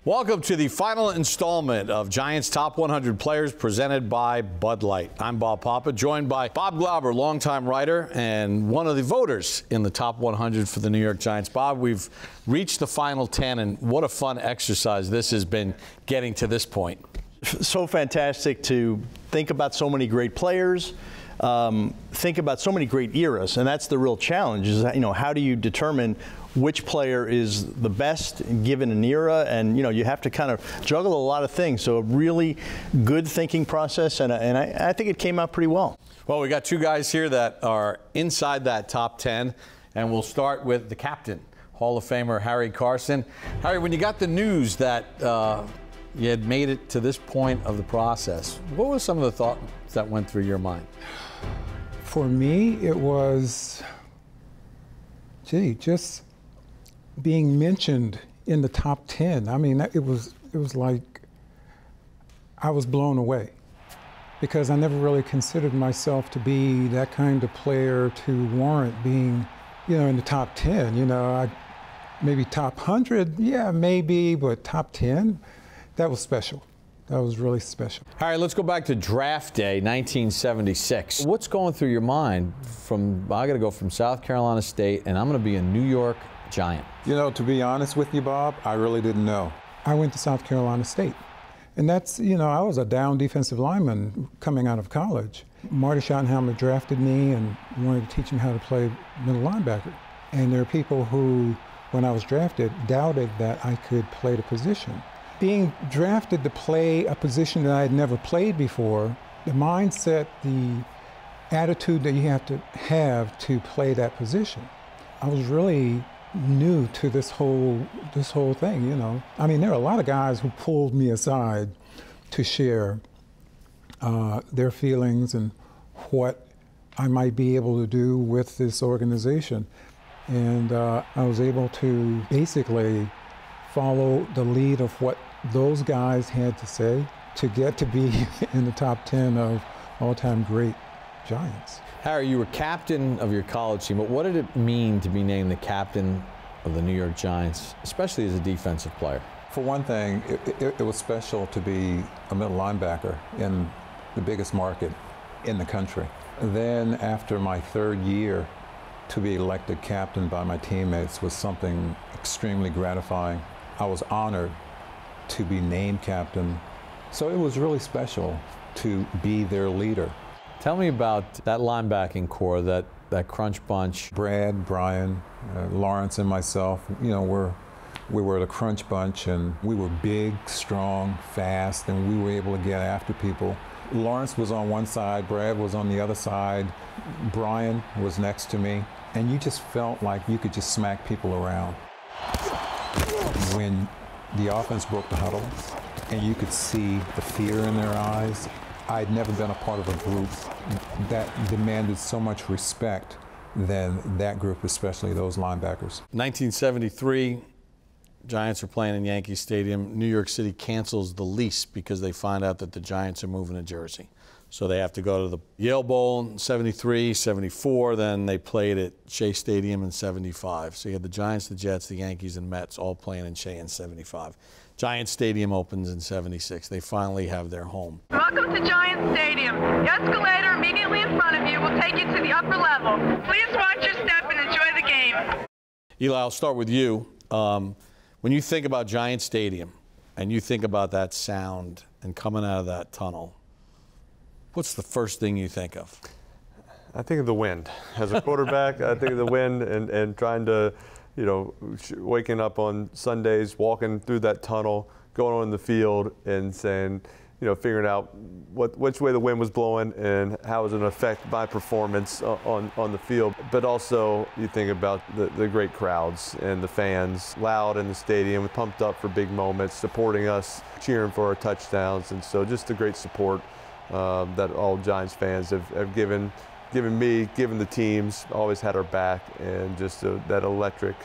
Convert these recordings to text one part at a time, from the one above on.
Welcome to the final installment of Giants Top 100 Players presented by Bud Light. I'm Bob Papa, joined by Bob Glauber, longtime writer and one of the voters in the Top 100 for the New York Giants. Bob, we've reached the final 10, and what a fun exercise this has been getting to this point. So fantastic to think about so many great players, think about so many great eras, and that's the real challenge, is that, how do you determine which player is the best given an era, and you have to kind of juggle a lot of things. So a really good thinking process, and I think it came out pretty well. Well, we got two guys here that are inside that top 10, and we'll start with the captain, Hall of Famer Harry Carson. Harry, when you got the news that you had made it to this point of the process, what were some of the thoughts that went through your mind? For me, it was, just being mentioned in the top 10. I mean, it was like I was blown away, because I never really considered myself to be that kind of player to warrant being, in the top 10. Maybe top 100, yeah, maybe, but top 10, that was special. That was really special. All right, let's go back to draft day, 1976. What's going through your mind I got to go from South Carolina State, and I'm going to be a New York Giant? To be honest with you, Bob, I really didn't know. I went to South Carolina State. And that's, I was a down defensive lineman coming out of college. Marty Schottenheimer drafted me and wanted to teach me how to play middle linebacker. And there are people who, when I was drafted, doubted that I could play the position. Being drafted to play a position that I had never played before, the mindset, the attitude that you have to play that position. I was really new to this whole thing, I mean, there are a lot of guys who pulled me aside to share their feelings and what I might be able to do with this organization. And I was able to basically follow the lead of what those guys had to say to get to be in the top 10 of all-time great Giants. Harry, you were captain of your college team, but what did it mean to be named the captain of the New York Giants, especially as a defensive player? For one thing, it was special to be a middle linebacker in the biggest market in the country. Then after my third year, to be elected captain by my teammates was something extremely gratifying. I was honored to be named captain, so it was really special to be their leader. Tell me about that linebacking core, that crunch bunch. Brad, Brian, Lawrence, and myself, we were the crunch bunch, and we were big, strong, fast, and we were able to get after people. Lawrence was on one side, Brad was on the other side, Brian was next to me, and you just felt like you could just smack people around. When the offense broke the huddle, and you could see the fear in their eyes, I'd never been a part of a group that demanded so much respect than that group, especially those linebackers. 1973, Giants are playing in Yankee Stadium. New York City cancels the lease because they find out that the Giants are moving to Jersey. So they have to go to the Yale Bowl in 73, 74, then they played at Shea Stadium in 75. So you had the Giants, the Jets, the Yankees, and Mets all playing in Shea in 75. Giant Stadium opens in 76. They finally have their home. Welcome to Giant Stadium. The escalator immediately in front of you will take you to the upper level. Please watch your step and enjoy the game. Eli, I'll start with you. When you think about Giant Stadium and you think about that sound and coming out of that tunnel, what's the first thing you think of? I think of the wind. As a quarterback, I think of the wind and trying to, waking up on Sundays, walking through that tunnel, going on in the field and saying, figuring out which way the wind was blowing and how it was going to affect my performance on the field. But also you think about the great crowds and the fans, loud in the stadium, pumped up for big moments, supporting us, cheering for our touchdowns. And so just the great support that all Giants fans have given me, given the teams, always had our back, and just that electric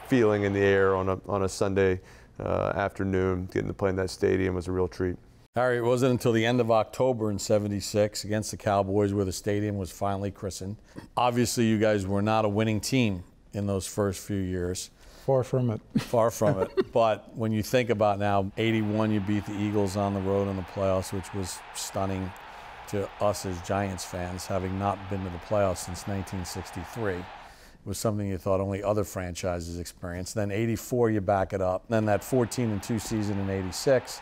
feeling in the air on a Sunday afternoon, getting to play in that stadium was a real treat. Harry, it wasn't until the end of October in 76 against the Cowboys where the stadium was finally christened. Obviously, you guys were not a winning team in those first few years. Far from it. Far from it. But when you think about now, 81, you beat the Eagles on the road in the playoffs, which was stunning to us as Giants fans, having not been to the playoffs since 1963. It was something you thought only other franchises experienced. Then 84, you back it up. Then that 14-2 season in 86,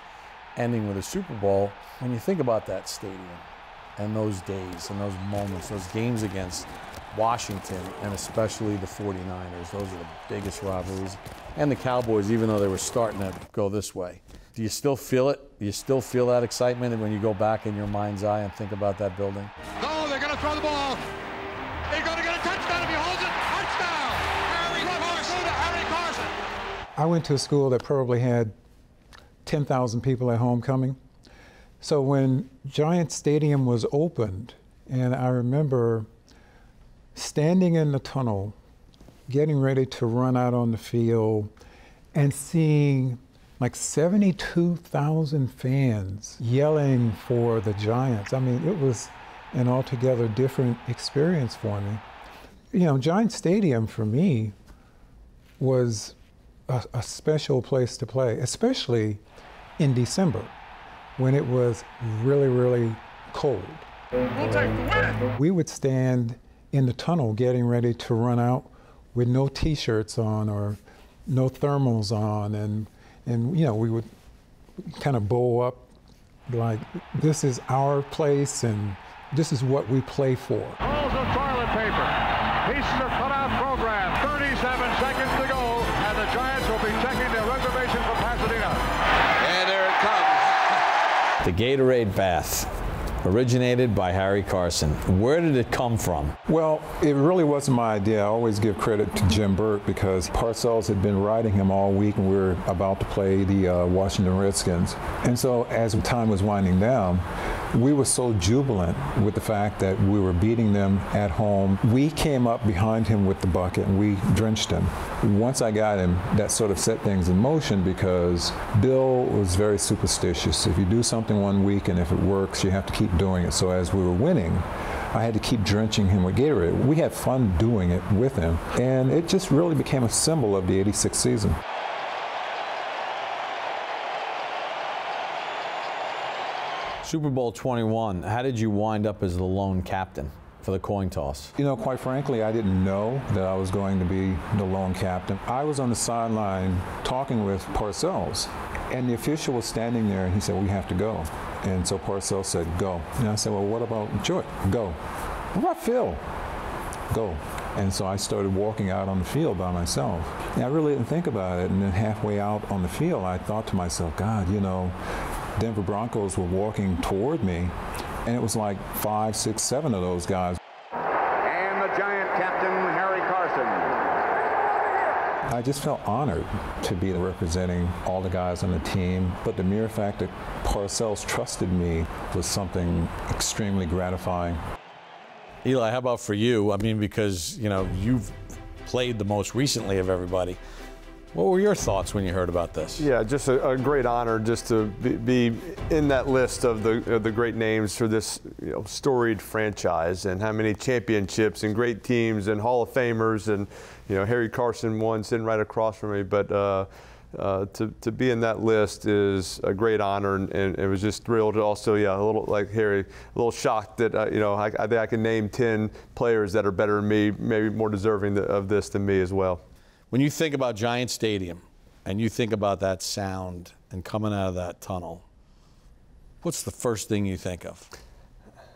ending with a Super Bowl. When you think about that stadium and those days and those moments, those games against Washington and especially the 49ers, those are the biggest rivalries. And the Cowboys, even though they were starting to go this way. Do you still feel it? Do you still feel that excitement when you go back in your mind's eye and think about that building? No, they're going to throw the ball. They're going to get a touchdown if he holds it. Touchdown! Harry Carson! I went to a school that probably had 10,000 people at homecoming. So when Giant Stadium was opened, and I remember standing in the tunnel, getting ready to run out on the field, and seeing like 72,000 fans yelling for the Giants. I mean, it was an altogether different experience for me. You know, Giant Stadium for me was a special place to play, especially in December when it was really, really cold. We'll take the win. We would stand in the tunnel getting ready to run out with no t-shirts on or no thermals on, and you know, we would kind of bow up like, this is our place and this is what we play for. Rolls of toilet paper. Pieces of cutout program. 37 seconds to go, and the Giants will be checking their reservation for Pasadena. And there it comes. The Gatorade bath, originated by Harry Carson. Where did it come from? Well, it really wasn't my idea. I always give credit to Jim Burt because Parcells had been riding him all week when we were about to play the Washington Redskins. And so as time was winding down, we were so jubilant with the fact that we were beating them at home. We came up behind him with the bucket and we drenched him. Once I got him, that sort of set things in motion because Bill was very superstitious. If you do something one week and if it works, you have to keep doing it. So as we were winning, I had to keep drenching him with Gatorade. We had fun doing it with him, and it just really became a symbol of the '86 season. Super Bowl 21, how did you wind up as the lone captain for the coin toss? You know, quite frankly, I didn't know that I was going to be the lone captain. I was on the sideline talking with Parcells, and the official was standing there, and he said, "We have to go." And so Parcells said, "Go." And I said, "Well, what about George?" "Go." "What about Phil?" "Go." And so I started walking out on the field by myself. And I really didn't think about it, and then halfway out on the field, I thought to myself, God, you know, Denver Broncos were walking toward me, and it was like 5, 6, 7 of those guys. And the Giant captain, Harry Carson. I just felt honored to be representing all the guys on the team, but the mere fact that Parcells trusted me was something extremely gratifying. Eli, how about for you? I mean, because, you know, you've played the most recently of everybody. What were your thoughts when you heard about this? Yeah, just a great honor just to be in that list of the great names for this, you know, storied franchise, and how many championships and great teams and Hall of Famers, and, you know, Harry Carson one sitting right across from me. But to be in that list is a great honor, and it was just thrilled. Also, yeah, a little like Harry, a little shocked that you know, I think I can name 10 players that are better than me, maybe more deserving of this than me as well. When you think about Giant Stadium and you think about that sound and coming out of that tunnel, what's the first thing you think of?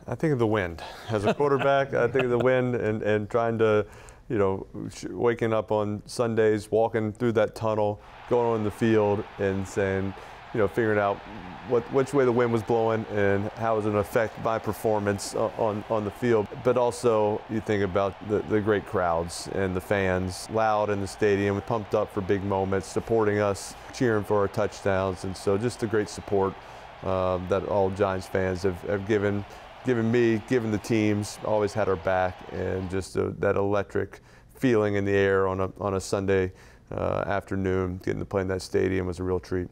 I think of the wind. As a quarterback, I think of the wind and trying to, you know, waking up on Sundays, walking through that tunnel, going on the field and saying, you know, figuring out which way the wind was blowing and how it was going to affect my performance on the field. But also, you think about the great crowds and the fans, loud in the stadium, pumped up for big moments, supporting us, cheering for our touchdowns. And so just the great support that all Giants fans have given me, given the teams, always had our back, and just that electric feeling in the air on a Sunday afternoon, getting to play in that stadium was a real treat.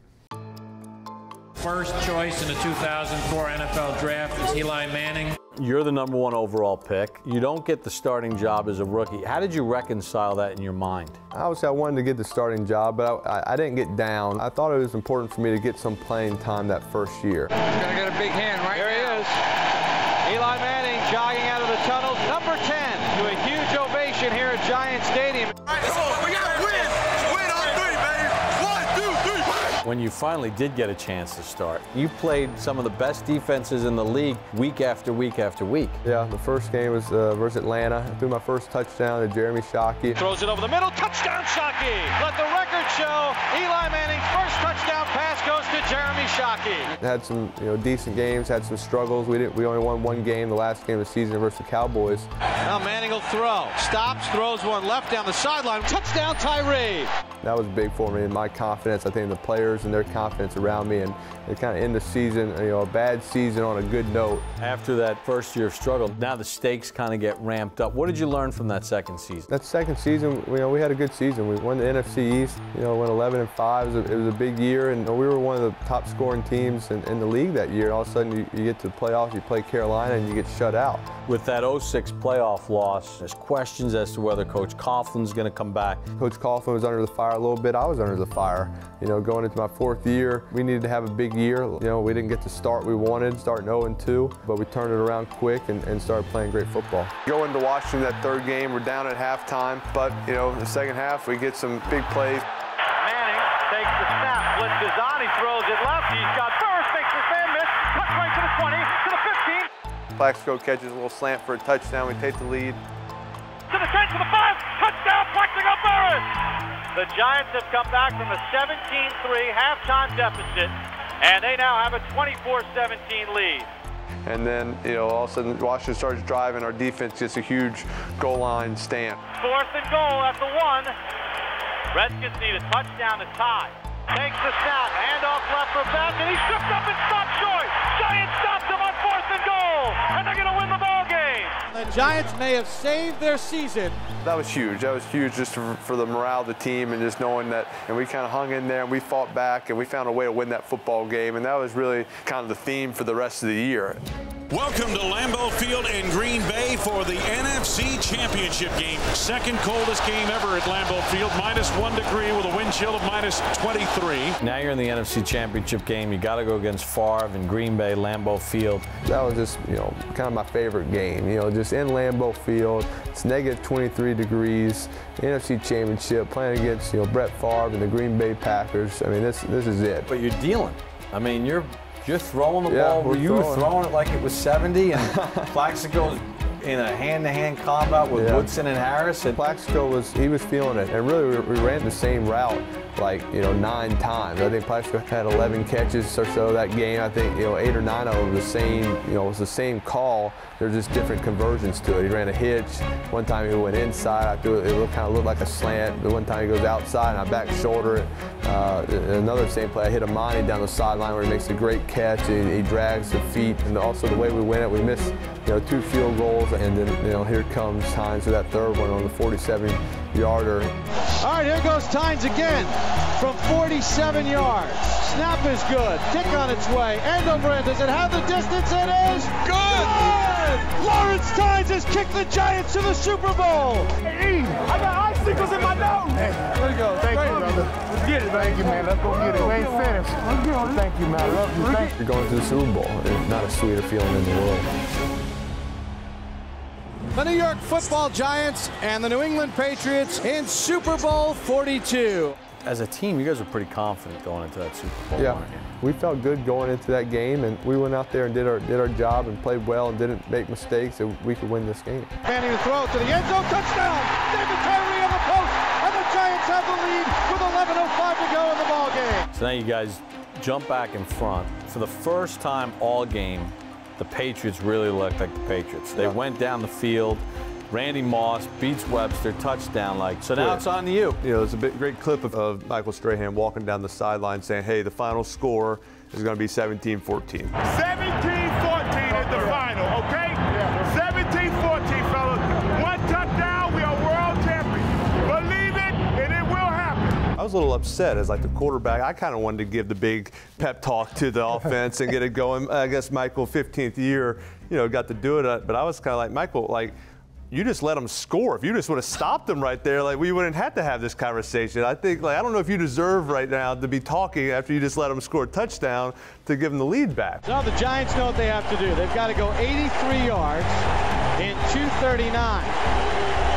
First choice in the 2004 NFL Draft is Eli Manning. You're the #1 overall pick. You don't get the starting job as a rookie. How did you reconcile that in your mind? Obviously, I wanted to get the starting job, but I didn't get down. I thought it was important for me to get some playing time that first year. He's going to get a big hand right There now. he is. Eli Manning jogging out of the tunnels. Number 10 to a huge ovation here at Giant Stadium. We got to win. Win on 3, baby. 1, 2, 3. When you finally did get a chance to start, you played some of the best defenses in the league week after week after week. Yeah, the first game was versus Atlanta. I threw my first touchdown to Jeremy Shockey. Throws it over the middle. Touchdown, Shockey. Let the record show Eli Manning's first touchdown pass goes to Jeremy Shockey. Had some decent games, had some struggles. We only won one game, the last game of the season versus the Cowboys. Now Manning will throw. Stops, throws one left down the sideline. Touchdown, Tyree. That was big for me and my confidence. I think the players and their confidence around me, and it kind of end the season, a bad season on a good note. After that first year of struggle, now the stakes kind of get ramped up. What did you learn from that second season? That second season, we had a good season. We won the NFC East, went 11-5. It was a big year, and we were one of the top scoring teams in the league that year. All of a sudden, you get to the playoffs, you play Carolina, and you get shut out. With that 06 playoff loss, there's questions as to whether Coach Coughlin's going to come back. Coach Coughlin was under the fire a little bit. I was under the fire. Going into my 4th year, we needed to have a big year. We didn't get the start we wanted, starting 0-2, but we turned it around quick and started playing great football. Going to Washington that 3rd game, we're down at halftime, but the second half we get some big plays. Manning takes the snap, blitzes on, he throws it left, he's got first, makes his man miss, cuts right to the 20, to the 15. Plaxico catches a little slant for a touchdown. We take the lead. To the 10, to the 5, touchdown, Plaxico Burress! The Giants have come back from a 17-3 halftime deficit, and they now have a 24-17 lead. And then, all of a sudden, Washington starts driving. Our defense gets a huge goal line stand. 4th and goal at the 1. Redskins need a touchdown to tie. Takes the snap, handoff left for back, and he stripped up and stopped short. Giants stopped him on 4th and goal, and they're going to win the ball game. The Giants may have saved their season. That was huge. That was huge just for the morale of the team and just knowing that, and we kind of hung in there and we fought back and we found a way to win that football game, and that was really kind of the theme for the rest of the year. Welcome to Lambeau Field in Green Bay for the NFC Championship game. Second coldest game ever at Lambeau Field, -1 degree with a wind chill of -23. Now you're in the NFC Championship game. You got to go against Favre in Green Bay, Lambeau Field. That was just, kind of my favorite game. Just in Lambeau Field. It's -23 degrees. NFC Championship, playing against, Brett Favre and the Green Bay Packers. I mean, this is it. But you're dealing. I mean, you're throwing the ball. Were you throwing it like it was 70 and Plaxico's in a hand-to-hand combat with Woodson and Harris? And Plaxico was feeling it, and really we ran the same route like 9 times. I think Plaxico had 11 catches or so that game. I think 8 or 9 of them was the same call. They're just different conversions to it. He ran a hitch. One time he went inside. I threw it. It kind of looked like a slant. The one time he goes outside and I back shoulder it. Another same play, I hit Amani down the sideline where he makes a great catch. He drags the feet, and also the way we win it, we missed 2 field goals, and then here comes Hines with that 3rd one on the 47-yarder. All right, here goes Tynes again from 47 yards. Snap is good. Kick on its way. End over end. Does it have the distance? It is good! Lawrence Tynes has kicked the Giants to the Super Bowl. Hey, I got icicles in my nose. Hey, there you go. Thank you, brother. Let's get it, thank you, man. Let's go get it. We ain't finished. Thank you, man. I love you. Thank you. You're going to the Super Bowl. It's not a sweeter feeling in the world. The New York Football Giants and the New England Patriots in Super Bowl 42. as a team, you guys were pretty confident going into that Super Bowl, Yeah, weren't you? we felt good going into that game, and we went out there and did our job and played well and didn't make mistakes, and we could win this game. Manning to throw to the end zone, touchdown! David Tyree on the post, and the Giants have the lead with 11:05 to go in the ball game. So now you guys jump back in front. For the first time all game, the Patriots really looked like the Patriots. They went down the field. Randy Moss beats Webster, touchdown. So now it's on to you. You know, there's a great clip of Michael Strahan walking down the sideline saying, hey, the final score is going to be 17-14. 17-14 is the final, okay? 17-14, fellas. One touchdown, we are world champions. Believe it, and it will happen. I was a little upset as like the quarterback. I kind of wanted to give the big pep talk to the offense and get it going. I guess Michael, 15th year, got to do it. But I was kind of like, Michael, like, you just let them score. If you just would have stopped them right there, like, we wouldn't have to have this conversation. I think, like, I don't know if you deserve right now to be talking after you just let them score a touchdown to give them the lead back. No, the Giants know what they have to do. They've got to go 83 yards in 2:39.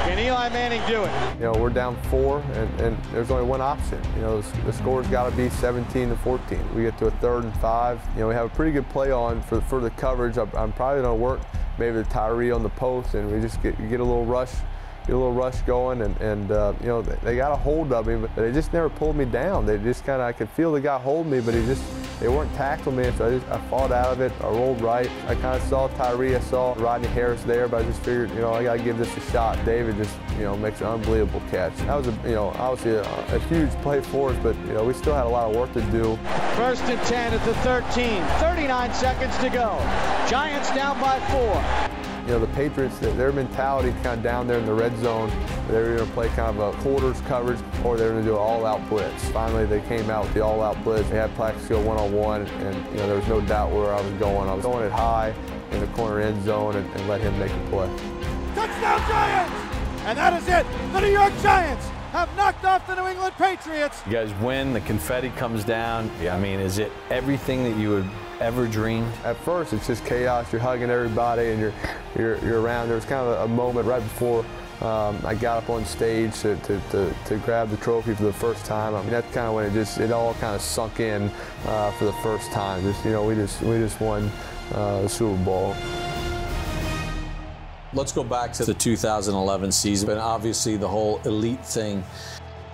Can Eli Manning do it? We're down 4, and there's only one option. The score's got to be 17-14. We get to a 3rd and 5. We have a pretty good play on for the coverage. I'm probably going to work maybe the Tyree on the post, and we just get a little rush. Get a little rush going, and they got a hold of me, but they just never pulled me down. They just kind of, I could feel the guy holding me, but they weren't tackling me, so I fought out of it. I rolled right. I kind of saw Tyree, I saw Rodney Harris there, but I just figured, I got to give this a shot. David just, makes an unbelievable catch. That was, obviously a huge play for us, but, we still had a lot of work to do. 1st and 10 at the 13, 39 seconds to go. Giants down by 4. The Patriots, their mentality kind of down there in the red zone, they were going to play kind of a quarters coverage, or they were going to do an all-out blitz. Finally, they came out with the all-out blitz. They had Plaxico go one-on-one, and there was no doubt where I was going. I was going it high in the corner end zone and let him make the play. Touchdown Giants! And that is it. The New York Giants have knocked off the New England Patriots. You guys win, the confetti comes down. I mean, is it everything that you would ever dreamed? At first, it's just chaos. You're hugging everybody, and you're around. There was kind of a moment right before I got up on stage to grab the trophy for the first time. I mean, that's kind of when it all kind of sunk in for the first time. We just won the Super Bowl. Let's go back to the 2011 season, and obviously the whole elite thing.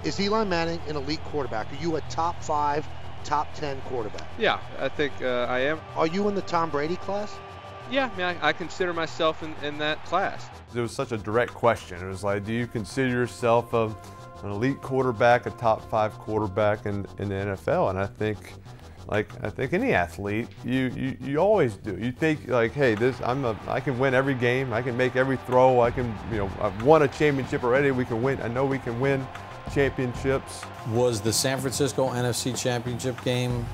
Is Eli Manning an elite quarterback? Are you a top 5, top 10 quarterback? Yeah, I think I am. Are you in the Tom Brady class? Yeah, I mean, I consider myself in that class. It was such a direct question. It was like, do you consider yourself an elite quarterback, a top 5 quarterback in the NFL? And I think any athlete, you always do. You think like, hey, I can win every game. I can make every throw. I've won a championship already. We can win. I know we can win championships. Was the San Francisco NFC Championship game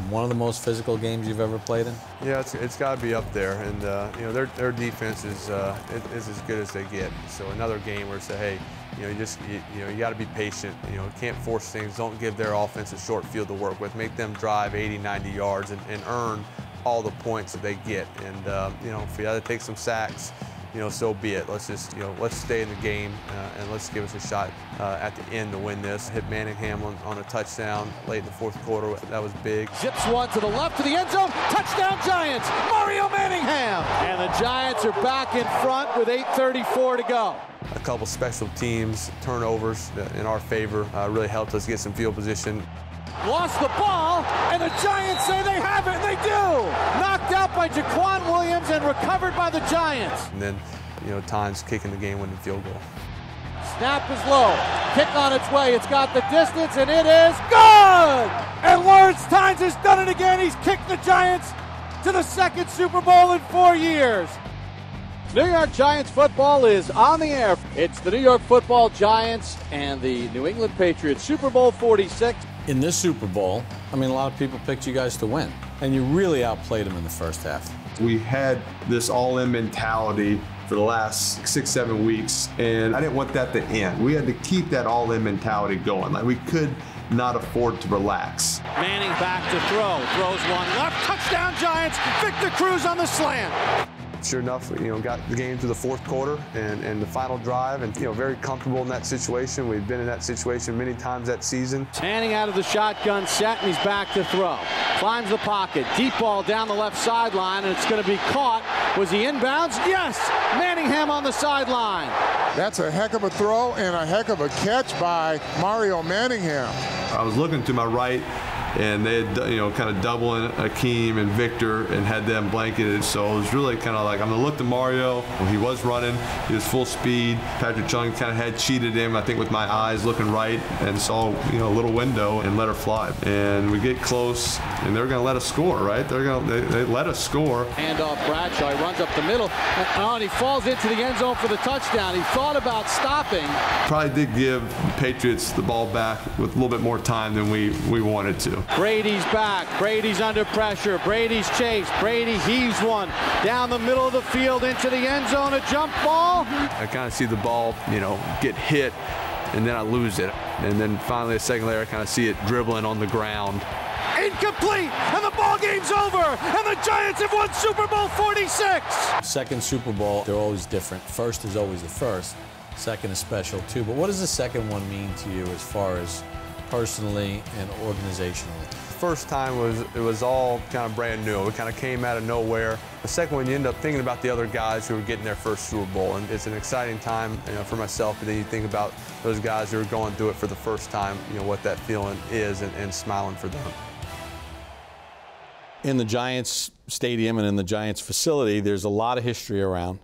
one of the most physical games you've ever played in? Yeah, it's got to be up there, and their defense is as good as they get. So another game where say, hey, you got to be patient. Can't force things. Don't give their offense a short field to work with. Make them drive 80, 90 yards and earn all the points that they get. And if you got to take some sacks, so be it. Let's just, let's stay in the game and let's give us a shot at the end to win this. Hit Manningham on a touchdown late in the 4th quarter. That was big. Zips one to the left to the end zone. Touchdown Giants. Mario Manningham. And the Giants are back in front with 8:34 to go. A couple special teams turnovers in our favor really helped us get some field position. Lost the ball, and the Giants say they have it, and they do! Knocked out by Jaquan Williams and recovered by the Giants. And then, Tynes kicking the game-winning field goal. Snap is low. Kick on its way. It's got the distance, and it is good! And Lawrence Tynes has done it again. He's kicked the Giants to the 2nd Super Bowl in 4 years. New York Giants football is on the air. It's the New York Football Giants and the New England Patriots, Super Bowl 46. In this Super Bowl, I mean, a lot of people picked you guys to win, and you really outplayed them in the first half. We had this all-in mentality for the last 6-7 weeks, and I didn't want that to end. We had to keep that all-in mentality going. Like, we could not afford to relax. Manning back to throw. Throws one left. Touchdown Giants. Victor Cruz on the slant. Sure enough, got the game to the 4th quarter and the final drive, and very comfortable in that situation. We've been in that situation many times that season. Manning out of the shotgun set, and he's back to throw. Climbs the pocket, deep ball down the left sideline, and it's going to be caught. Was he inbounds? Yes! Manningham on the sideline. That's a heck of a throw and a heck of a catch by Mario Manningham. I was looking to my right, and they had, kind of doubling Akeem and Victor and had them blanketed. So it was really kind of like, I'm gonna look to Mario. He was running, he was full speed. Patrick Chung kind of had cheated him, I think, with my eyes looking right, and saw a little window and let her fly. And we get close, and they're gonna let us score, right? They let us score. Handoff Bradshaw, he runs up the middle, and he falls into the end zone for the touchdown. He thought about stopping. Probably did give the Patriots the ball back with a little bit more time than we wanted to. Brady's back. Brady's under pressure. Brady's chased. Brady heaves one down the middle of the field into the end zone. A jump ball. I kind of see the ball, get hit, and then I lose it. And then finally, a second later, I kind of see it dribbling on the ground. Incomplete, and the ball game's over, and the Giants have won Super Bowl 46. Second Super Bowl, they're always different. First is always the first. Second is special too. But what does the second one mean to you as far as personally and organizationally? First time it was all kind of brand new. It kind of came out of nowhere. The second one, you end up thinking about the other guys who are getting their first Super Bowl, and it's an exciting time, for myself. And then you think about those guys who are going through it for the first time, what that feeling is, and smiling for them. In the Giants stadium and in the Giants facility, there's a lot of history around.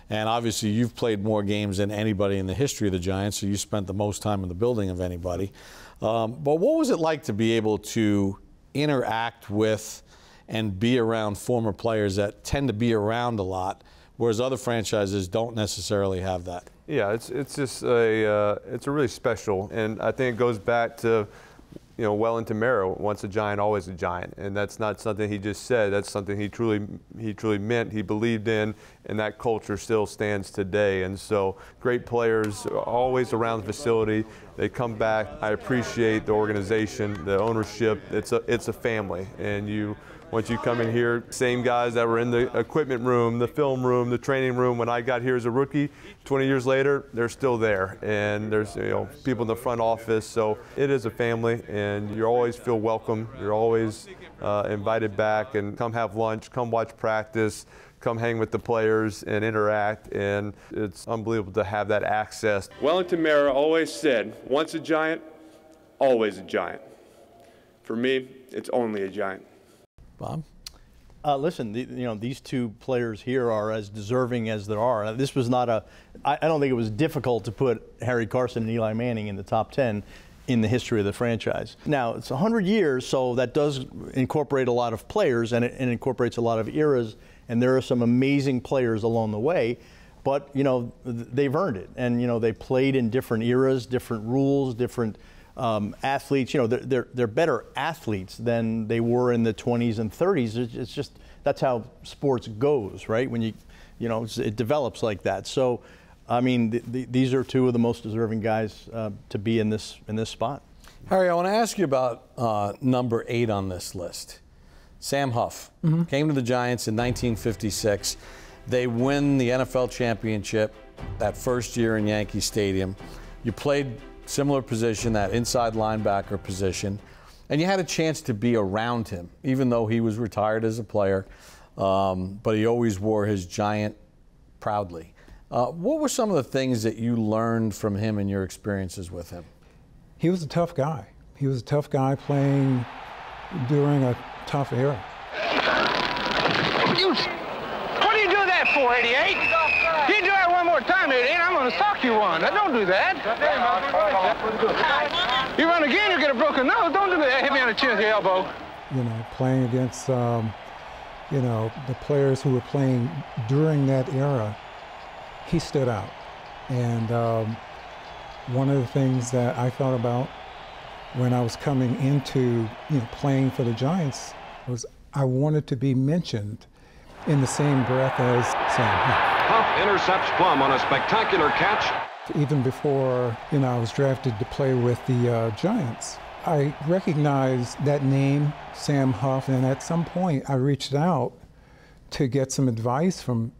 And obviously, you've played more games than anybody in the history of the Giants, so you spent the most time in the building of anybody. But what was it like to be able to interact with and be around former players that tend to be around a lot, whereas other franchises don't necessarily have that? Yeah, it's just it's a really special, and I think it goes back to Wellington Mara, once a Giant, always a Giant, and that's not something he just said. That's something he truly meant. He believed in, and that culture still stands today. And so, great players are always around the facility. They come back. I appreciate the organization, the ownership. It's a family, and once you come in here, same guys that were in the equipment room, the film room, the training room when I got here as a rookie, 20 years later, they're still there. And there's people in the front office. So it is a family, and you always feel welcome. You're always invited back, and come have lunch, come watch practice, come hang with the players and interact, and it's unbelievable to have that access. Wellington Mara always said, once a Giant, always a Giant. For me, it's only a Giant. Bob? Listen, these two players here are as deserving as there are. This was not I don't think it was difficult to put Harry Carson and Eli Manning in the top 10 in the history of the franchise. Now, it's 100 years, so that does incorporate a lot of players, and it incorporates a lot of eras, and there are some amazing players along the way, but, they've earned it. And, they played in different eras, different rules, different athletes. They're better athletes than they were in the 20s and 30s. It's just, that's how sports goes, right? When it develops like that. So, I mean, these are two of the most deserving guys to be in this spot. Harry, I want to ask you about number 8 on this list. Sam Huff came to the Giants in 1956. They win the NFL championship that first year in Yankee Stadium. You played similar position, that inside linebacker position, and you had a chance to be around him, even though he was retired as a player, but he always wore his Giant proudly. What were some of the things that you learned from him in your experiences with him? He was a tough guy. He was a tough guy playing during a tough era. What do you do that for, 88? You do that one more time, 88, I'm going to sock you one. Now, don't do that. You run again, you get a broken nose. Don't do that. Hit me on the chin with your elbow. Playing against, the players who were playing during that era, he stood out. And one of the things that I thought about when I was coming into, playing for the Giants was I wanted to be mentioned in the same breath as Sam Huff. Huff intercepts Plum on a spectacular catch. Even before, I was drafted to play with the Giants, I recognized that name, Sam Huff, and at some point I reached out to get some advice from,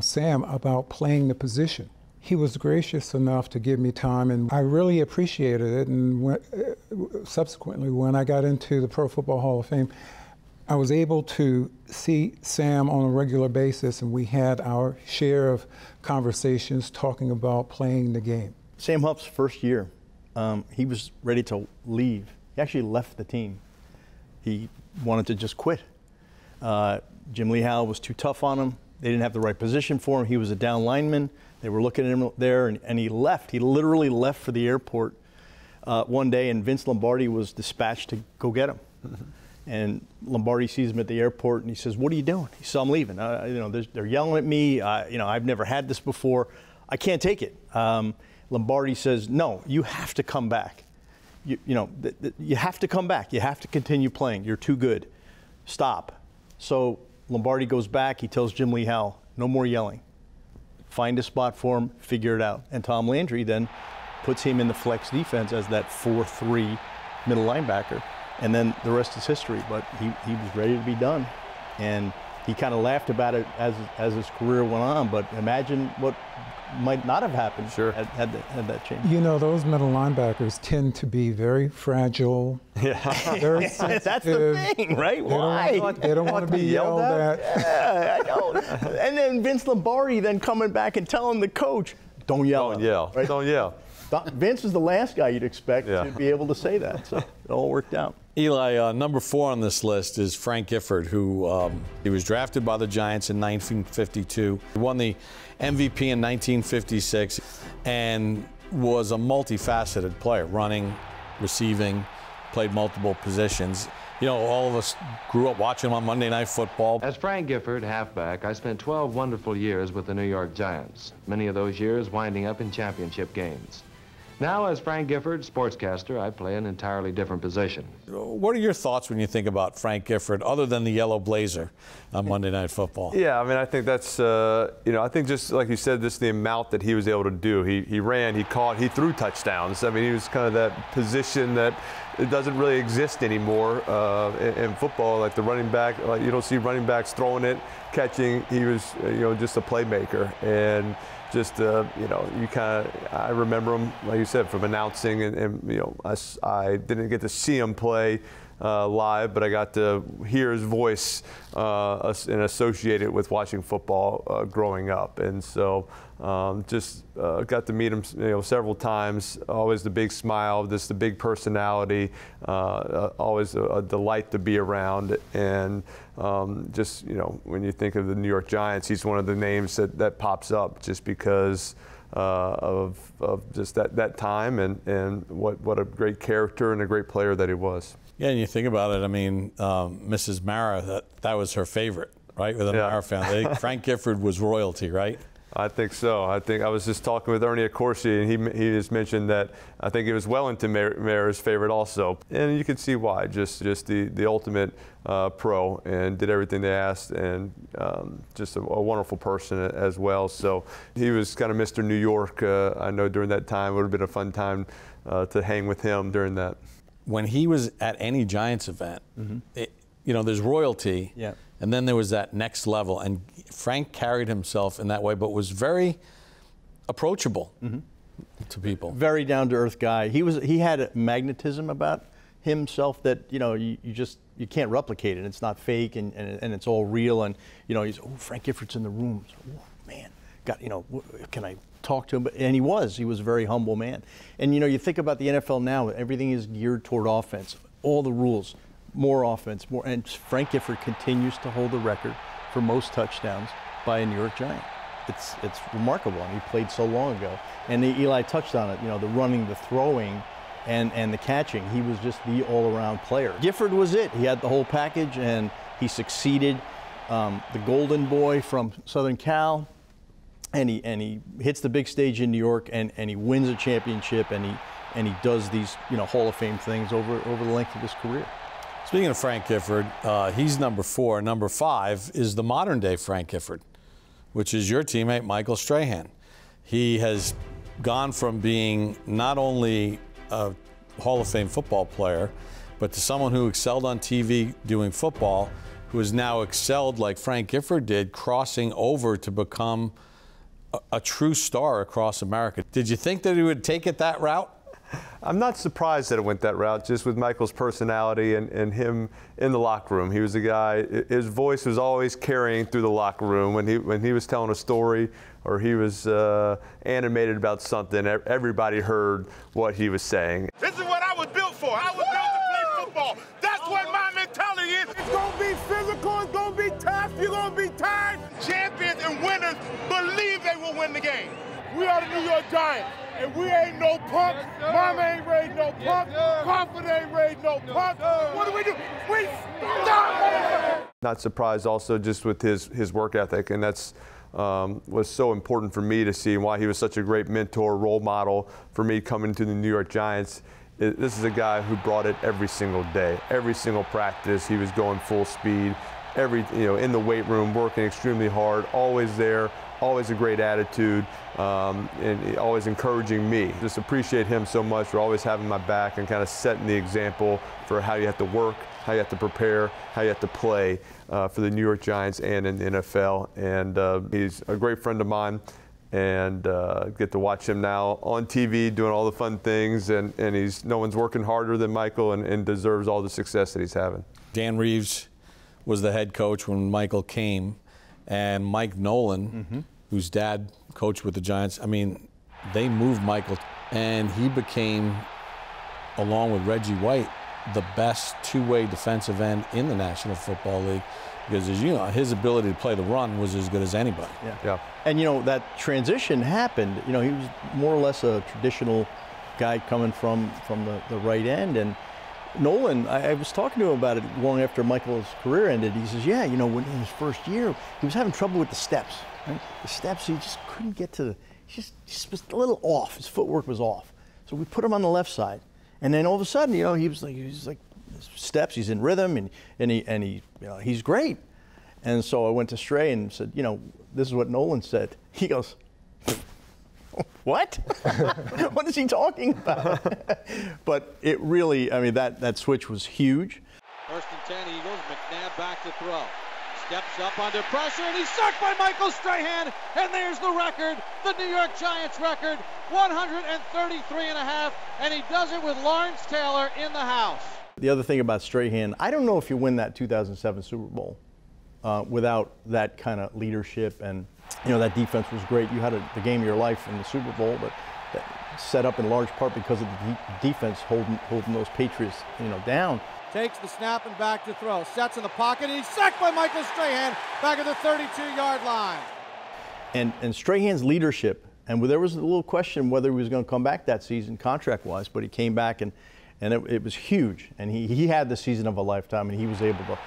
Sam about playing the position. He was gracious enough to give me time, and I really appreciated it. And subsequently, when I got into the Pro Football Hall of Fame, I was able to see Sam on a regular basis, and we had our share of conversations talking about playing the game. Sam Huff's first year, he was ready to leave. He actually left the team. he wanted to just quit. Jim Lehal was too tough on him. They didn't have the right position for him. He was a down lineman. They were looking at him there, and he left. He literally left for the airport one day, and Vince Lombardi was dispatched to go get him. And Lombardi sees him at the airport, and he says, "What are you doing?" He says, "I'm leaving. They're yelling at me. I've never had this before. I can't take it." Lombardi says, "No, you have to come back. You have to come back. You have to continue playing. You're too good. Stop." So Lombardi goes back. He tells Jim Lehal, "No more yelling. Find a spot for him. Figure it out." And Tom Landry then puts him in the flex defense as that 4-3 middle linebacker. And then the rest is history. But he was ready to be done. And he kind of laughed about it as his career went on. But imagine what might not have happened had that changed. You know, those middle linebackers tend to be very fragile. Yeah. Very sensitive. That's the thing, right? Why? They don't want to be yelled at. Yeah, I know. And then Vince Lombardi then coming back and telling the coach, "Don't yell. Don't yell. Right? Don't yell." Vince was the last guy you'd expect to be able to say that. So it all worked out. Eli, number 4 on this list is Frank Gifford, who he was drafted by the Giants in 1952. He won the MVP in 1956 and was a multifaceted player, running, receiving, played multiple positions. You know, all of us grew up watching him on Monday Night Football. As Frank Gifford, halfback, I spent 12 wonderful years with the New York Giants, many of those years winding up in championship games. Now, as Frank Gifford, sportscaster, I play an entirely different position. What are your thoughts when you think about Frank Gifford, other than the yellow blazer on Monday Night Football? Yeah, I mean, I think that's, I think just like you said, just the amount that he was able to do. He ran, he caught, he threw touchdowns. I mean, he was kind of that position that it doesn't really exist anymore in football, like the running back. Like you don't see running backs throwing it, catching. He was, just a playmaker. And just, you kind of, I remember him, like you said, from announcing, and I didn't get to see him play live, but I got to hear his voice and associate it with watching football growing up. And so got to meet him, several times. Always the big smile, just the big personality, always a delight to be around. And when you think of the New York Giants, he's one of the names that pops up just because of just that time and what a great character and a great player that he was. Yeah, and you think about it, I mean, Mrs. Mara, that was her favorite, right, with the Mara family. Frank Gifford was royalty, right? I think so. I think I was just talking with Ernie Accorsi, and he just mentioned that I think it was Wellington Mara's favorite also. And you can see why, just the ultimate pro, and did everything they asked, and just a wonderful person as well. So he was kind of Mr. New York. I know during that time it would have been a fun time to hang with him during that. When he was at any Giants event, there's royalty, and then there was that next level. And Frank carried himself in that way, but was very approachable to people. Very down-to-earth guy. He had a magnetism about himself that you can't replicate it. It's not fake, and it's all real. And he's Frank Gifford's in the room. So, man, can I talk to him? And he was a very humble man. And you think about the NFL now, everything is geared toward offense. All the rules, more offense, more. And Frank Gifford continues to hold the record for most touchdowns by a New York Giant. It's remarkable, and he played so long ago. And Eli touched on it, the running, the throwing, and the catching. He was just the all-around player. Gifford was it. He had the whole package, and he succeeded. The golden boy from Southern Cal, and he hits the big stage in New York, and he wins a championship, and he does these Hall of Fame things over the length of his career. Speaking of Frank Gifford, he's number 4. Number 5 is the modern-day Frank Gifford, which is your teammate Michael Strahan. He has gone from being not only a Hall of Fame football player, but to someone who excelled on TV doing football, who has now excelled like Frank Gifford did, crossing over to become a true star across America. Did you think that he would take it that route? I'm not surprised that it went that route, just with Michael's personality and him in the locker room. He was a guy, his voice was always carrying through the locker room. When he was telling a story or he was animated about something, everybody heard what he was saying. This is what I was built for. I was built to play football. That's what my mentality going to be tired. Champions and winners believe they will win the game. We are the New York Giants, and we ain't no punk. Mama ain't raised no punk. Crawford ain't raised no punk. What do? We stop. Not surprised also just with his work ethic, and that's was so important for me to see, and why he was such a great mentor, role model for me coming to the New York Giants. This is a guy who brought it every single day, every single practice. He was going full speed, in the weight room, working extremely hard, always there, always a great attitude, and always encouraging me. Just appreciate him so much for always having my back and kind of setting the example for how you have to work, how you have to prepare, how you have to play for the New York Giants and in the NFL. And he's a great friend of mine, and get to watch him now on TV doing all the fun things. And no one's working harder than Michael, and deserves all the success that he's having. Dan Reeves was the head coach when Michael came, and Mike Nolan, whose dad coached with the Giants, I mean, they moved Michael, and he became, along with Reggie White, the best two-way defensive end in the National Football League, because, as you know, his ability to play the run was as good as anybody. Yeah. And, that transition happened. He was more or less a traditional guy coming from the right end. And Nolan, I was talking to him about it long after Michael's career ended. He says, yeah, when in his first year, he was having trouble with the steps. Right? The steps, he just couldn't get to he just was a little off. His footwork was off. So we put him on the left side. And then all of a sudden, he was like steps, he's in rhythm, and he's great. And so I went to Stray and said, this is what Nolan said. He goes, what? What is he talking about? But it really, that switch was huge. First and 10 Eagles, McNabb back to throw. Steps up under pressure, and he's sacked by Michael Strahan. And there's the record, the New York Giants record, 133.5, and he does it with Lawrence Taylor in the house. The other thing about Strahan, I don't know if you win that 2007 Super Bowl without that kind of leadership. And that defense was great. You had the game of your life in the Super Bowl, but that set up in large part because of the defense holding those Patriots down. Takes the snap and back to throw. Sets in the pocket, and he's sacked by Michael Strahan back at the 32-yard line. And Strahan's leadership, and there was a little question whether he was going to come back that season contract-wise, but he came back, and it was huge. And he had the season of a lifetime, and he was able to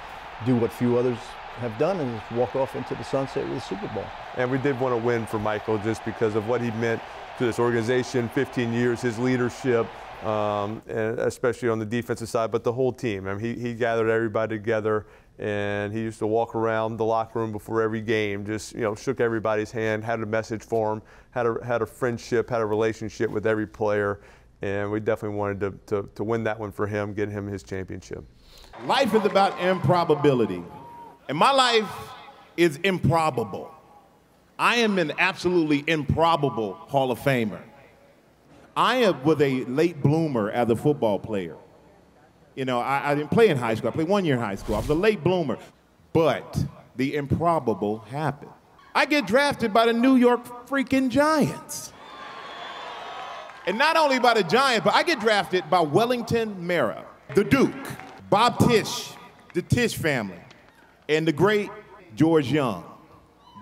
do what few others have done and just walk off into the sunset with the Super Bowl. And we did want to win for Michael just because of what he meant to this organization, 15 years, his leadership, and especially on the defensive side, but the whole team. He gathered everybody together, and he used to walk around the locker room before every game, just shook everybody's hand, had a message for them, had a friendship, had a relationship with every player, and we definitely wanted to win that one for him, get him his championship. Life is about improbability, and my life is improbable. I am an absolutely improbable Hall of Famer. I was a late bloomer as a football player. I didn't play in high school. I played 1 year in high school. I was a late bloomer. But the improbable happened. I get drafted by the New York freaking Giants. And not only by the Giants, but I get drafted by Wellington Mara, the Duke, Bob Tisch, the Tisch family, and the great George Young.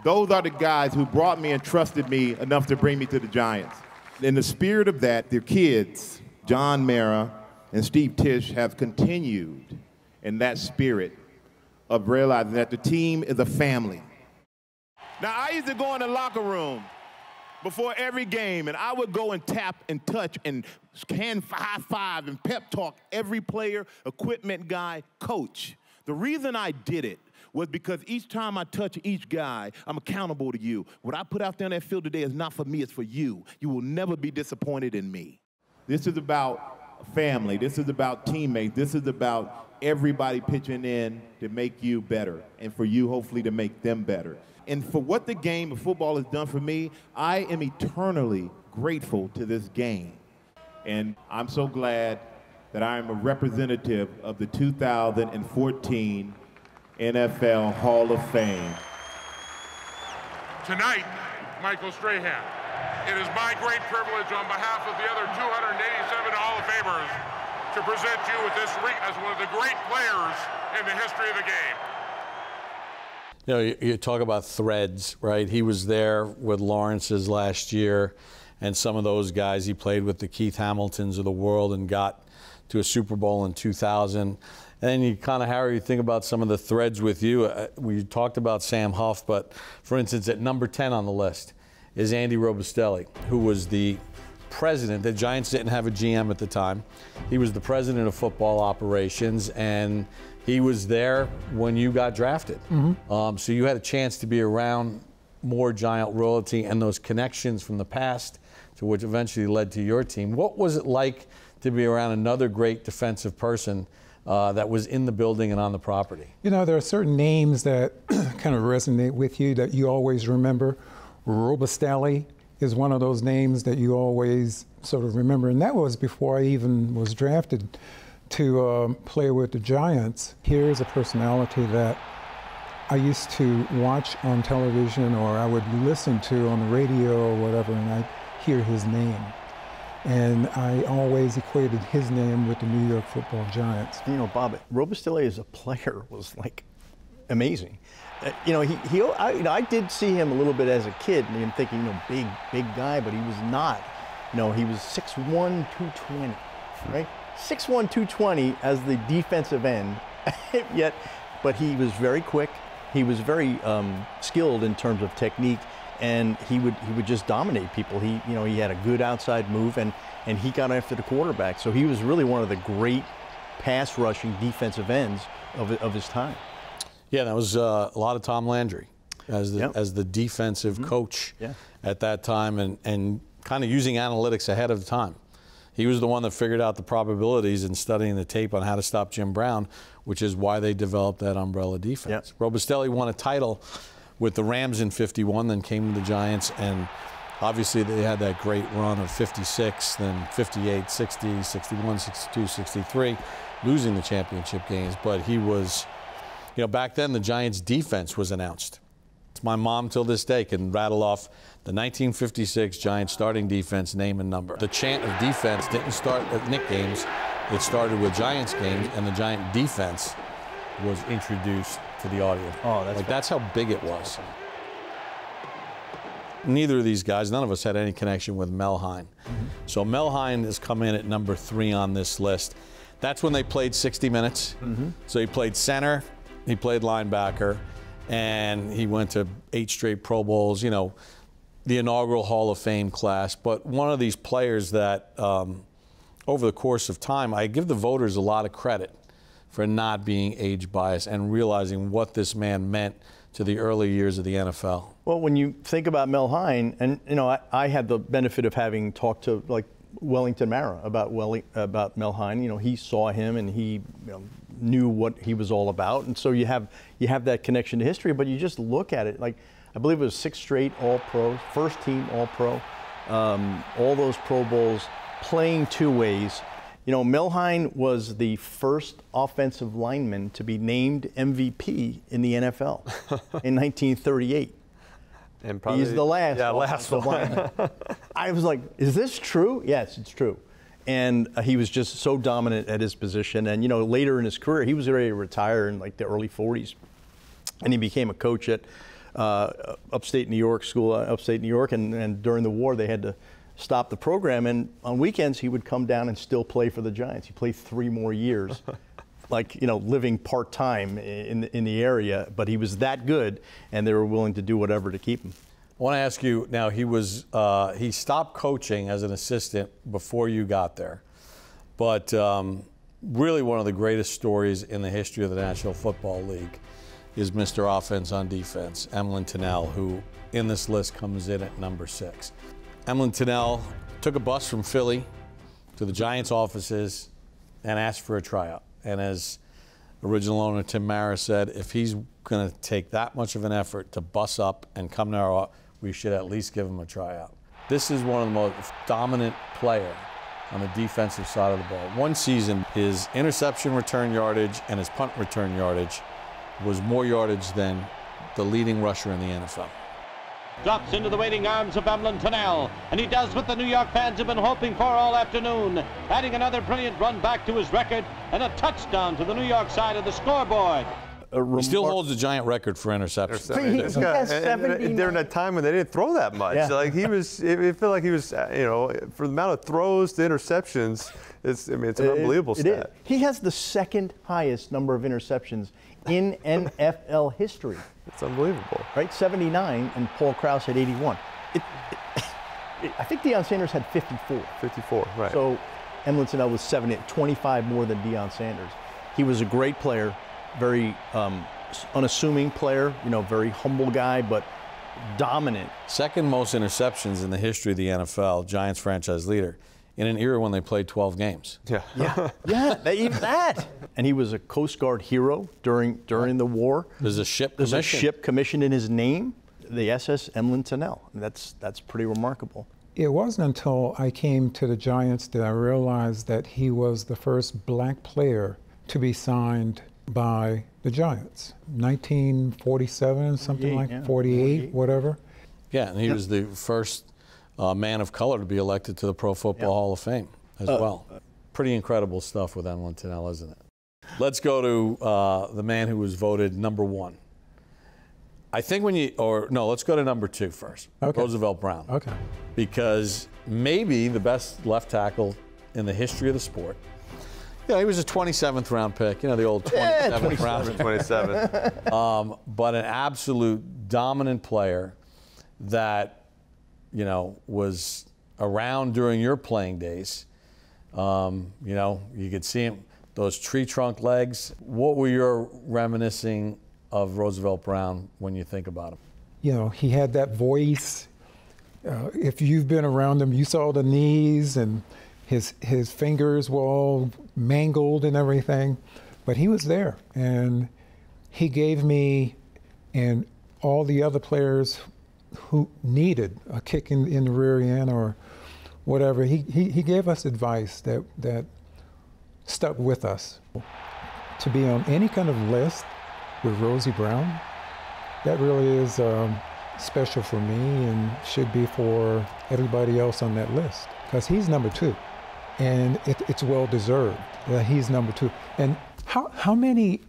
Those are the guys who brought me and trusted me enough to bring me to the Giants. In the spirit of that, their kids, John Mara and Steve Tisch, have continued in that spirit of realizing that the team is a family. Now, I used to go in the locker room before every game, and I would go and tap and touch and hand high five and pep talk every player, equipment guy, coach. The reason I did it was because each time I touch each guy, I'm accountable to you. What I put out there on that field today is not for me, it's for you. You will never be disappointed in me. This is about family. This is about teammates. This is about everybody pitching in to make you better, and for you, hopefully, to make them better. And for what the game of football has done for me, I am eternally grateful to this game. And I'm so glad that I am a representative of the 2014 NFL Hall of Fame. Tonight, Michael Strahan, it is my great privilege on behalf of the other 287 Hall of Famers to present you with this ring as one of the great players in the history of the game. You know, you talk about threads, right? He was there with Lawrence's last year, and some of those guys. He played with the Keith Hamiltons of the world and got to a Super Bowl in 2000. And then you kind of, Harry, you think about some of the threads with you. We talked about Sam Huff, but for instance, at number 10 on the list is Andy Robustelli, who was the president. The Giants didn't have a GM at the time. He was the president of football operations, and he was there when you got drafted. So you had a chance to be around more Giant royalty and those connections from the past to which eventually led to your team. What was it like to be around another great defensive person that was in the building and on the property? You know, there are certain names that kind of resonate with you that you always remember. Robustelli is one of those names that you always sort of remember, and that was before I even was drafted to play with the Giants. Here's a personality that I used to watch on television, or I would listen to on the radio or whatever, and I'd hear his name. And I always equated his name with the New York Football Giants. You know, Bob, Robustelli as a player was like amazing. You know, I did see him a little bit as a kid, and I'm thinking, you know, big guy, but he was not. You know, he was 6'1", 220, right? 6'1", 220 as the defensive end, but he was very quick. He was very skilled in terms of technique, and he would just dominate people. He had a good outside move, and he got after the quarterback. So he was really one of the great pass rushing defensive ends of his time. Yeah, that was a lot of Tom Landry as the defensive coach at that time, and kind of using analytics ahead of time. He was the one that figured out the probabilities and studying the tape on how to stop Jim Brown, which is why they developed that umbrella defense. Robustelli won a title with the Rams in '51, then came to the Giants, and obviously they had that great run of 56, then 58, 60, 61, 62, 63, losing the championship games. But he was, you know, back then the Giants defense was announced. My mom till this day can rattle off the 1956 Giants starting defense name and number. The chant of defense didn't start at Knick games. It started with Giants games, and the Giant defense was introduced to the audience. Oh, that's how big it was. Neither of these guys, none of us had any connection with Mel Hein. So Mel Hein has come in at number 3 on this list. That's when they played 60 minutes. So he played center, he played linebacker, and he went to 8 straight Pro Bowls, you know, the inaugural Hall of Fame class. But one of these players that, over the course of time, I give the voters a lot of credit for not being age biased and realizing what this man meant to the early years of the NFL. Well, when you think about Mel Hein, and you know, I had the benefit of having talked to like Wellington Mara about Mel Hein. You know, he saw him and he knew what he was all about, and so you have that connection to history. But you just look at it, like I believe it was 6 straight All-Pros, first team All-Pro, all those Pro Bowls, playing 2 ways. You know, Mel Hein was the first offensive lineman to be named MVP in the NFL in 1938. And probably, he's the last. Yeah, last one. I was like, is this true? Yes, it's true. And he was just so dominant at his position. And, you know, later in his career, he was ready to retire in like the early 40s. And he became a coach at upstate New York and during the war they had to stop the program, and on weekends he would come down and still play for the Giants. He played 3 more years, like, you know, living part-time in the area, but he was that good, and they were willing to do whatever to keep him. I want to ask you now, he stopped coaching as an assistant before you got there, but really one of the greatest stories in the history of the National Football League is Mr. Offense on Defense, Emlen Tunnell, who in this list comes in at number 6. Emlen Tunnell took a bus from Philly to the Giants offices and asked for a tryout. And as original owner Tim Mara said, if he's going to take that much of an effort to bus up and come to our, we should at least give him a tryout. This is one of the most dominant players on the defensive side of the ball. One season, his interception return yardage and his punt return yardage was more yardage than the leading rusher in the NFL. Drops into the waiting arms of Emlen Tunnell, and he does what the New York fans have been hoping for all afternoon, adding another brilliant run back to his record and a touchdown to the New York side of the scoreboard. He still holds the Giant record for interceptions. This guy, and during that time when they didn't throw that much, like he was, it felt like he was, for the amount of throws to interceptions, it's an unbelievable stat. He has the second highest number of interceptions in NFL history. It's unbelievable. Right, 79, and Paul Krause had 81. I think Deion Sanders had 54. 54, right. So Emlen Tunnell was 25 more than Deion Sanders. He was a great player, very unassuming player, very humble guy, but dominant. Second most interceptions in the history of the NFL, Giants franchise leader, in an era when they played 12 games. Yeah, even that. And he was a Coast Guard hero during the war. There's a ship There's commission. a ship commissioned in his name, the SS Emlen Tunnell. That's pretty remarkable. It wasn't until I came to the Giants that I realized that he was the first black player to be signed by the Giants. 1947, something like 48, whatever. Yeah, and he was the first man of color to be elected to the Pro Football Hall of Fame as well. Pretty incredible stuff with Emlen Tunnell, isn't it? Let's go to the man who was voted #1. I think let's go to #2 first. Okay. Roosevelt Brown. Okay. Because maybe the best left tackle in the history of the sport. Yeah, he was a 27th round pick, the old 27th round. 27. But an absolute dominant player that, was around during your playing days. You could see him, those tree trunk legs. What were your reminiscing of Roosevelt Brown when you think about him? He had that voice. If you've been around him, you saw the knees, and his fingers were all mangled and everything. But he was there, and he gave me and all the other players who needed a kick in the rear end or whatever, he gave us advice that stuck with us. To be on any kind of list with Rosie Brown, that really is special for me and should be for everybody else on that list, because he's #2, and it's well deserved that he's #2. And how many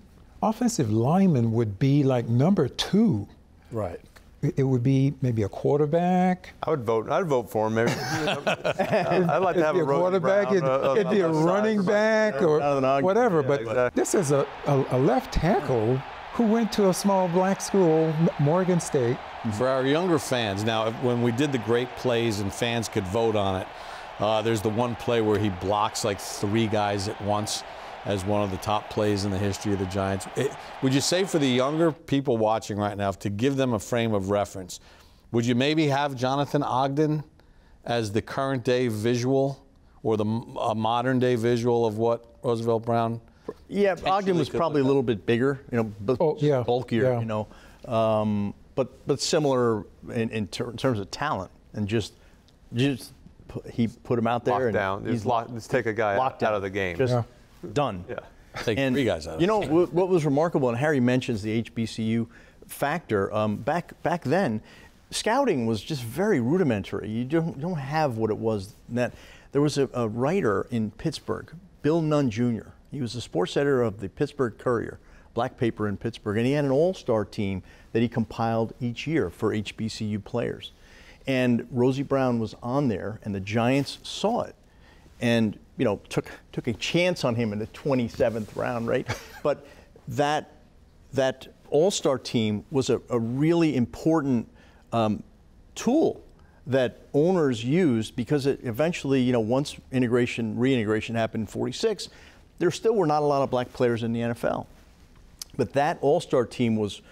offensive linemen would be like #2? Right. It would be maybe a quarterback. I'd vote for him. Maybe. I'd like to have a quarterback. It'd be a running back or whatever. Yeah, but exactly. This is a left tackle who went to a small black school, Morgan State. For our younger fans, now, when we did the great plays and fans could vote on it, there's the one play where he blocks like 3 guys at once as one of the top plays in the history of the Giants. Would you say for the younger people watching right now, to give them a frame of reference, would you maybe have Jonathan Ogden as the current day visual or a modern day visual of what Roosevelt Brown? Yeah, Ogden was probably a little bit bigger, bulkier, but similar in terms of talent, and just he put him out there and he's locked. Let's take a guy out of the game. Done. Yeah. Take 3 guys out. What was remarkable, and Harry mentions the HBCU factor. Back then, scouting was just very rudimentary. You don't have what it was then. There was a writer in Pittsburgh, Bill Nunn Jr. He was the sports editor of the Pittsburgh Courier, black paper in Pittsburgh, and he had an all-star team that he compiled each year for HBCU players. And Rosie Brown was on there, and the Giants saw it, and took a chance on him in the 27th round, right? But that all-star team was a really important tool that owners used, because it eventually, once reintegration happened in '46, there still were not a lot of black players in the NFL. But that all-star team was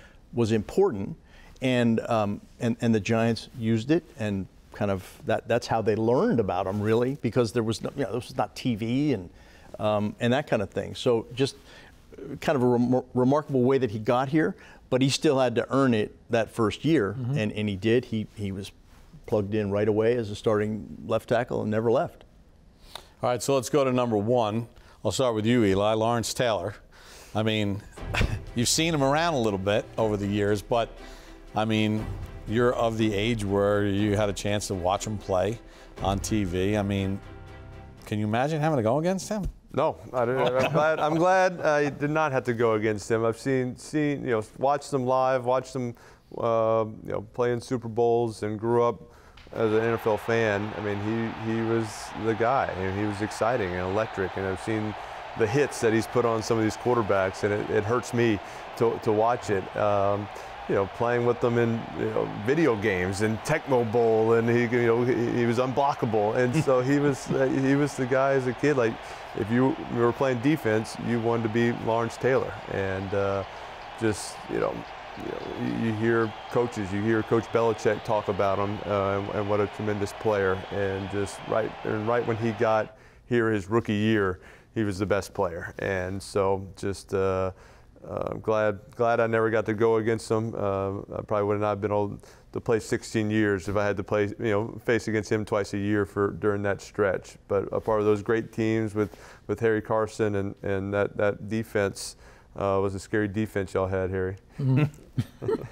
important, and the Giants used it, and kind of that's how they learned about them, really, because there was this was not TV and that kind of thing. So just kind of a remarkable way that he got here, but he still had to earn it that first year, and he did. He was plugged in right away as a starting left tackle and never left. All right, so let's go to #1. I'll start with you, Eli. Lawrence Taylor. I mean, you've seen him around a little bit over the years, but I mean, you're of the age where you had a chance to watch him play on TV. I mean, can you imagine having to go against him? No, I'm glad I did not have to go against him. I've seen watched them live, watched them play in Super Bowls, and grew up as an NFL fan. I mean, he was the guy, and he was exciting and electric. And I've seen the hits that he's put on some of these quarterbacks, and it hurts me to watch it. Playing with them in video games and Tecmo Bowl, and he was unblockable, and so he was the guy as a kid. Like, if you were playing defense, you wanted to be Lawrence Taylor, and you hear coaches, you hear Coach Belichick talk about him and what a tremendous player, and right when he got here his rookie year, he was the best player, and so I'm glad I never got to go against him. I probably would not have been able to play 16 years if I had to play, face against him twice a year during that stretch. But a part of those great teams with Harry Carson and that defense was a scary defense y'all had, Harry. Mm-hmm.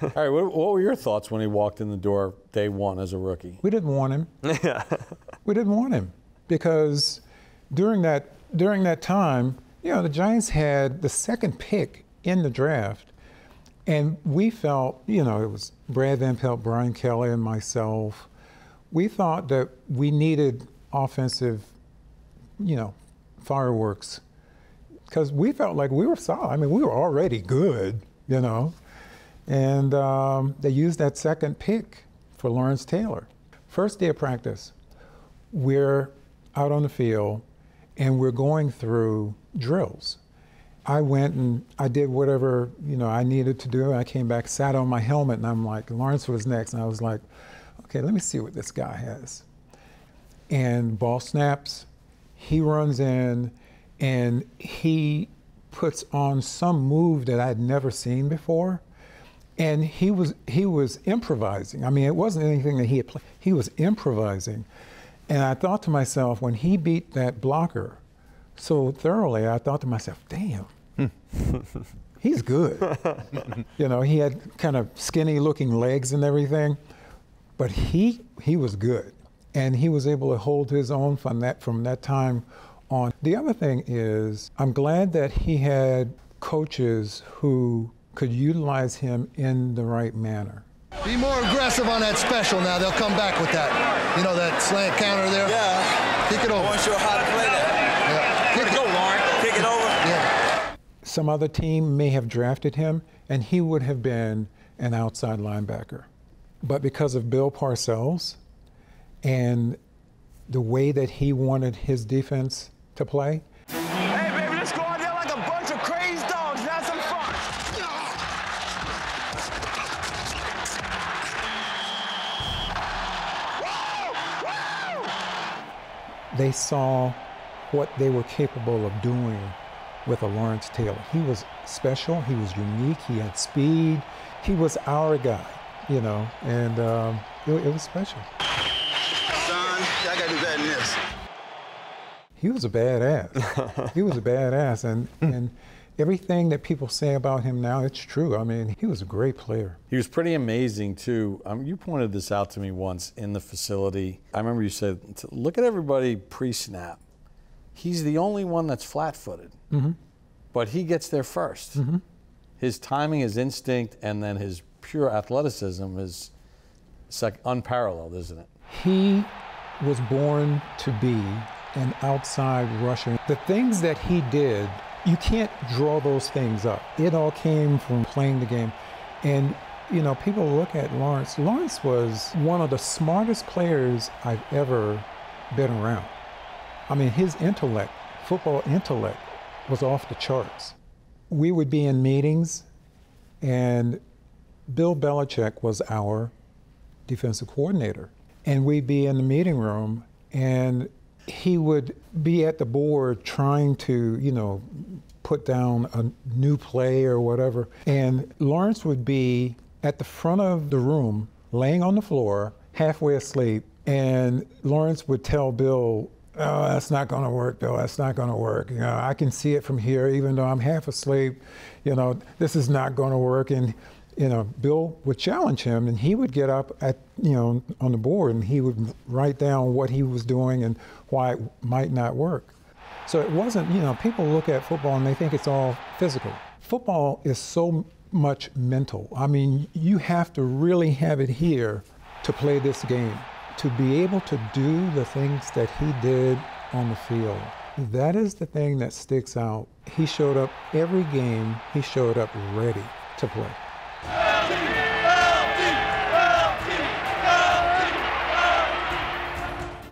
All right, what were your thoughts when he walked in the door day one as a rookie? We didn't want him. We didn't want him because during that time, the Giants had the second pick in the draft, and we felt, it was Brad Van Pelt, Brian Kelly, and myself. We thought that we needed offensive, fireworks, because we felt like we were solid. I mean, we were already good, and they used that second pick for Lawrence Taylor. First day of practice, we're out on the field, and we're going through drills. I went and I did whatever, I needed to do. I came back, sat on my helmet, and I'm like, Lawrence was next. And I was like, okay, let me see what this guy has. And ball snaps, he runs in, and he puts on some move that I'd never seen before. And he was improvising. I mean, it wasn't anything that he had played. He was improvising. And I thought to myself, when he beat that blocker so thoroughly, I thought to myself, damn, he's good. He had kind of skinny looking legs and everything, but he was good. And he was able to hold his own from that time on. The other thing is, I'm glad that he had coaches who could utilize him in the right manner. Be more aggressive on that special now. They'll come back with that. That slant counter there? Yeah. Kick it over. I wasn't sure how to play that. Some other team may have drafted him, and he would have been an outside linebacker. But because of Bill Parcells and the way that he wanted his defense to play. Hey, baby, let's go out there like a bunch of crazed dogs and have some fun. They saw what they were capable of doing with a Lawrence Taylor. He was special, he was unique, he had speed, he was our guy, and it was special. Son, I gotta do better than this. He was a badass. He was a badass, and everything that people say about him now, it's true. I mean, he was a great player. He was pretty amazing, too. You pointed this out to me once in the facility. I remember you said, look at everybody pre-snap. He's the only one that's flat-footed, but he gets there first. His timing, his instinct, and then his pure athleticism is unparalleled, isn't it? He was born to be an outside rusher. The things that he did, you can't draw those things up. It all came from playing the game. And, people look at Lawrence. Lawrence was one of the smartest players I've ever been around. I mean, his intellect, football intellect, was off the charts. We would be in meetings, and Bill Belichick was our defensive coordinator. And we'd be in the meeting room, and he would be at the board trying to, put down a new play or whatever. And Lawrence would be at the front of the room, laying on the floor, halfway asleep, and Lawrence would tell Bill, oh, that's not going to work, Bill. That's not going to work. I can see it from here, even though I'm half asleep. This is not going to work. And, Bill would challenge him, and he would get up at, on the board, and he would write down what he was doing and why it might not work. So it wasn't, you know, people look at football and they think it's all physical. Football is so much mental. I mean, you have to really have it here to play this game, to be able to do the things that he did on the field. That is the thing that sticks out. He showed up every game, he showed up ready to play.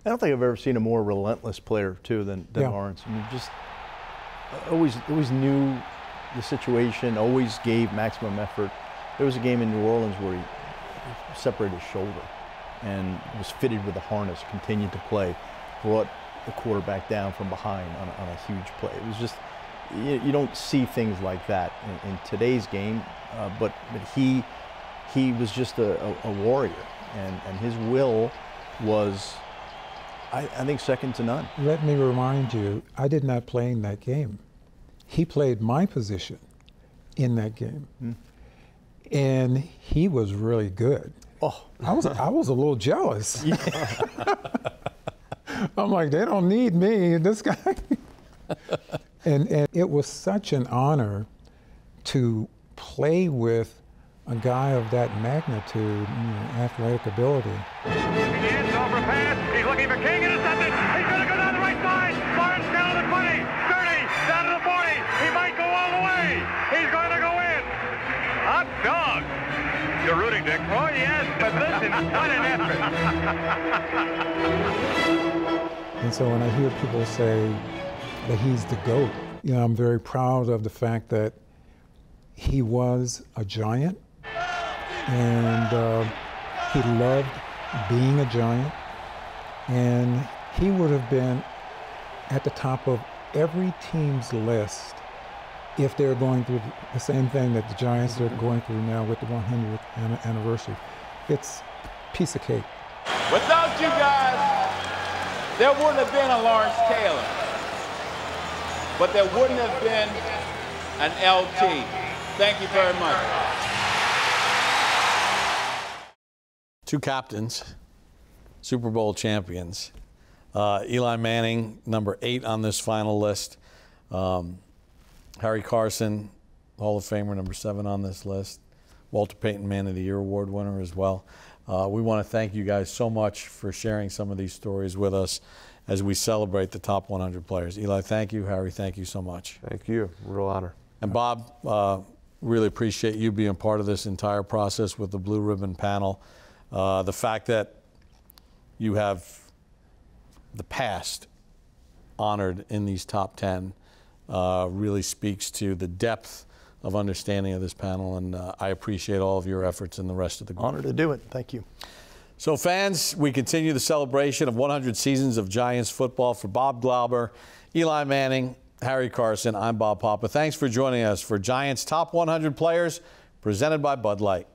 I don't think I've ever seen a more relentless player, too, than Lawrence. I mean, just always knew the situation, always gave maximum effort. There was a game in New Orleans where he separated his shoulder and was fitted with a harness, continued to play, brought the quarterback down from behind on a huge play. It was just, you don't see things like that in today's game, but he was just a warrior, and his will was, I think, second to none. Let me remind you, I did not play in that game. He played my position in that game, and he was really good. Oh, I was a little jealous. I'm like, they don't need me, this guy. and it was such an honor to play with a guy of that magnitude, athletic ability. He ends over a pass. He's looking for King, intercepted. He's going to go down the right side. Barnes down to the 20, 30, down to the 40. He might go all the way. He's going to go in. Hot dog. You're rooting, Dick. Oh, yes, but listen, what an effort. And so when I hear people say that he's the GOAT, I'm very proud of the fact that he was a giant, and he loved being a giant, and he would have been at the top of every team's list if they're going through the same thing that the Giants are going through now with the 100th anniversary. It's a piece of cake. Without you guys, there wouldn't have been a Lawrence Taylor, but there wouldn't have been an LT. Thank you very much. Two captains, Super Bowl champions. Eli Manning, number 8 on this final list. Harry Carson, Hall of Famer, number 7 on this list. Walter Payton Man of the Year Award winner as well. We want to thank you guys so much for sharing some of these stories with us as we celebrate the top 100 players. Eli, thank you. Harry, thank you so much. Thank you. Real honor. And Bob, really appreciate you being part of this entire process with the Blue Ribbon panel. The fact that you have the past honored in these top 10 really speaks to the depth of understanding of this panel, and I appreciate all of your efforts and the rest of the group. Honor to do it. Thank you. So fans, we continue the celebration of 100 seasons of Giants football. For Bob Glauber, Eli Manning, Harry Carson, I'm Bob Papa. Thanks for joining us for Giants Top 100 Players, presented by Bud Light.